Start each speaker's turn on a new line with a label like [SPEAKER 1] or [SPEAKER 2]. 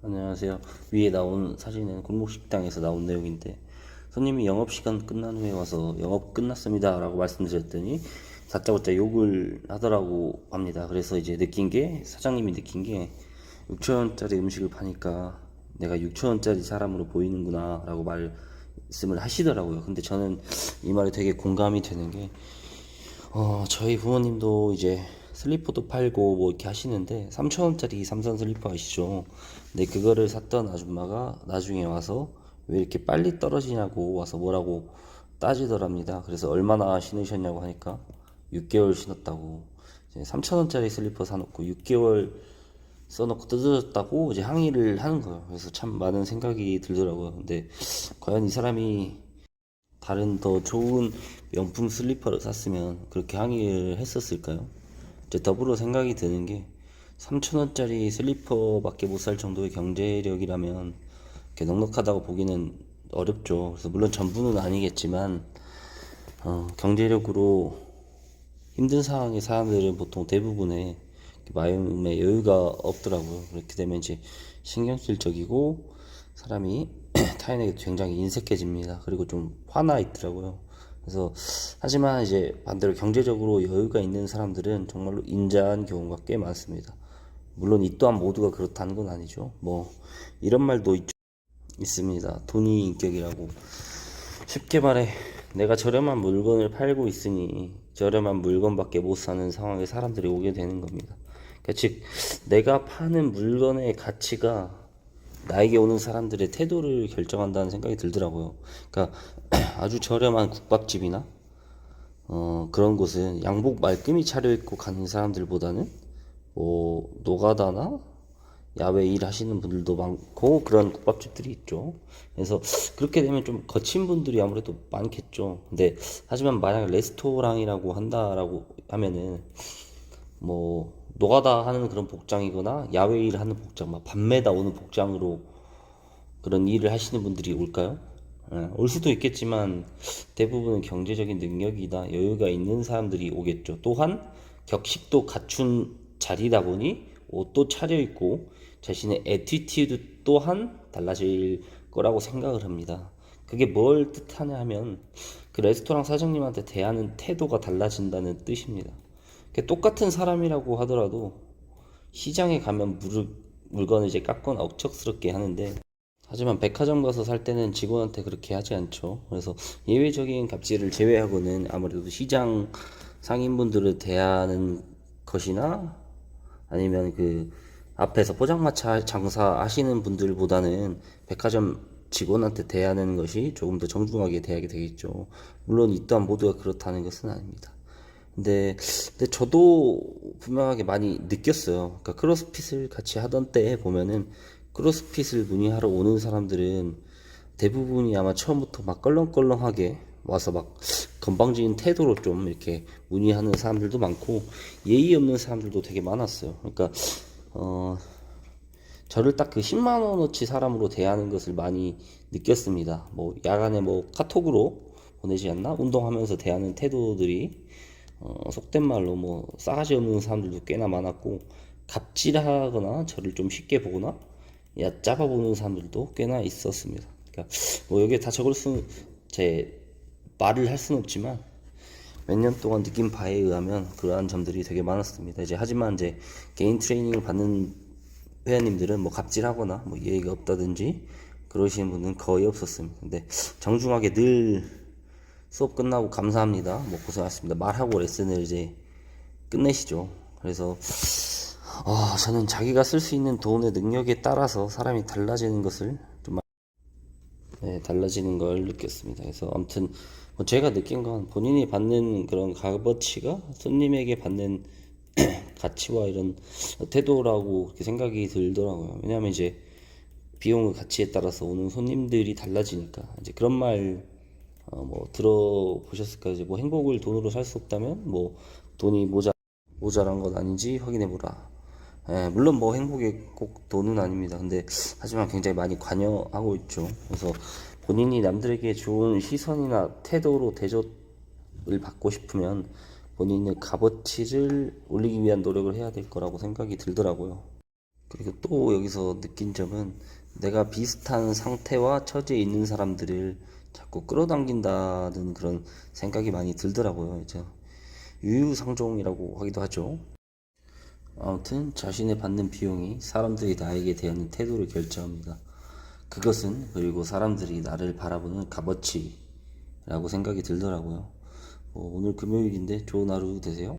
[SPEAKER 1] 안녕하세요. 위에 나온 사진은 골목식당에서 나온 내용인데, 손님이 영업시간 끝난 후에 와서 영업 끝났습니다 라고 말씀드렸더니 다짜고짜 욕을 하더라고 합니다. 그래서 이제 사장님이 느낀 게 6천원짜리 음식을 파니까 내가 6천원짜리 사람으로 보이는구나 라고 말씀을 하시더라고요. 근데 저는 이 말에 되게 공감이 되는 게, 저희 부모님도 이제 슬리퍼도 팔고 뭐 이렇게 하시는데 3,000원짜리 삼선 슬리퍼 아시죠? 근데 그거를 샀던 아줌마가 나중에 와서 왜 이렇게 빨리 떨어지냐고 와서 뭐라고 따지더랍니다. 그래서 얼마나 신으셨냐고 하니까 6개월 신었다고. 3,000원짜리 슬리퍼 사놓고 6개월 써놓고 뜯어졌다고 이제 항의를 하는 거예요. 그래서 참 많은 생각이 들더라고요. 근데 과연 이 사람이 다른 더 좋은 명품 슬리퍼를 샀으면 그렇게 항의를 했었을까요? 이제 더불어 생각이 드는 게 3,000원짜리 슬리퍼밖에 못 살 정도의 경제력이라면 이렇게 넉넉하다고 보기는 어렵죠. 그래서 물론 전부는 아니겠지만 경제력으로 힘든 상황의 사람들은 보통 대부분의 마음의 여유가 없더라고요. 그렇게 되면 이제 신경질적이고 사람이 타인에게 굉장히 인색해집니다. 그리고 좀 화나 있더라고요. 그래서 하지만 이제 반대로 경제적으로 여유가 있는 사람들은 정말로 인자한 경우가 꽤 많습니다. 물론 이 또한 모두가 그렇다는 건 아니죠. 뭐 이런 말도 있습니다. 돈이 인격이라고. 쉽게 말해 내가 저렴한 물건을 팔고 있으니 저렴한 물건밖에 못 사는 상황에 사람들이 오게 되는 겁니다. 그러니까 즉 내가 파는 물건의 가치가 나에게 오는 사람들의 태도를 결정한다는 생각이 들더라고요. 그러니까 아주 저렴한 국밥집이나 그런 곳은 양복 말끔히 차려입고 가는 사람들보다는 뭐 노가다나 야외 일 하시는 분들도 많고 그런 국밥집들이 있죠. 그래서 그렇게 되면 좀 거친 분들이 아무래도 많겠죠. 근데 하지만 만약 레스토랑이라고 한다라고 하면은 뭐 노가다 하는 그런 복장이거나 야외 일 하는 복장, 막 밤매다 오는 복장으로 그런 일을 하시는 분들이 올까요? 올 수도 있겠지만 대부분은 경제적인 능력이나 여유가 있는 사람들이 오겠죠. 또한 격식도 갖춘 자리다 보니 옷도 차려입고 자신의 애티튜드 또한 달라질 거라고 생각을 합니다. 그게 뭘 뜻하냐 하면 그 레스토랑 사장님한테 대하는 태도가 달라진다는 뜻입니다. 똑같은 사람이라고 하더라도 시장에 가면 물건을 이제 깎거나 억척스럽게 하는데, 하지만 백화점 가서 살 때는 직원한테 그렇게 하지 않죠. 그래서 예외적인 갑질을 제외하고는 아무래도 시장 상인분들을 대하는 것이나 아니면 그 앞에서 포장마차 장사하시는 분들보다는 백화점 직원한테 대하는 것이 조금 더 정중하게 대하게 되겠죠. 물론 이 또한 모두가 그렇다는 것은 아닙니다. 근데 저도 분명하게 많이 느꼈어요. 그러니까 크로스핏을 같이 하던 때에 보면은 크로스핏을 문의하러 오는 사람들은 대부분이 아마 처음부터 막 껄렁껄렁하게 와서 막 건방진 태도로 좀 이렇게 문의하는 사람들도 많고 예의 없는 사람들도 되게 많았어요. 그러니까 저를 딱 그 10만 원어치 사람으로 대하는 것을 많이 느꼈습니다. 뭐 야간에 뭐 카톡으로 보내지 않나? 운동하면서 대하는 태도들이 속된 말로 뭐 싸가지 없는 사람들도 꽤나 많았고 갑질하거나 저를 좀 쉽게 보거나 얕잡아 보는 사람들도 꽤나 있었습니다. 그러니까 뭐 여기에 다 제 말을 할 수는 없지만 몇 년 동안 느낀 바에 의하면 그러한 점들이 되게 많았습니다. 하지만 개인 트레이닝을 받는 회원님들은 뭐 갑질하거나 뭐 예의가 없다든지 그러시는 분은 거의 없었습니다. 근데 정중하게 늘 수업 끝나고 감사합니다, 뭐 고생하셨습니다 말하고 레슨을 끝내시죠. 그래서 저는 자기가 쓸 수 있는 돈의 능력에 따라서 사람이 달라지는 것을 달라지는 걸 느꼈습니다. 그래서 아무튼 뭐 제가 느낀 건 본인이 받는 그런 값어치가 손님에게 받는 가치와 이런 태도라고 그렇게 생각이 들더라고요. 왜냐하면 비용의 가치에 따라서 오는 손님들이 달라지니까 그런 말 뭐 들어보셨을까요? 뭐 행복을 돈으로 살 수 없다면 뭐 돈이 모자란 건 아닌지 확인해 보라. 물론 뭐 행복이 꼭 돈은 아닙니다. 근데 하지만 굉장히 많이 관여하고 있죠. 그래서 본인이 남들에게 좋은 시선이나 태도로 대접을 받고 싶으면 본인의 값어치를 올리기 위한 노력을 해야 될 거라고 생각이 들더라고요. 그리고 또 여기서 느낀 점은 내가 비슷한 상태와 처지에 있는 사람들을 자꾸 끌어당긴다는 그런 생각이 많이 들더라고요. 이제 유유상종이라고 하기도 하죠. 아무튼 자신의 받는 비용이 사람들이 나에게 대하는 태도를 결정합니다. 그것은 그리고 사람들이 나를 바라보는 값어치라고 생각이 들더라고요. 오늘 금요일인데 좋은 하루 되세요.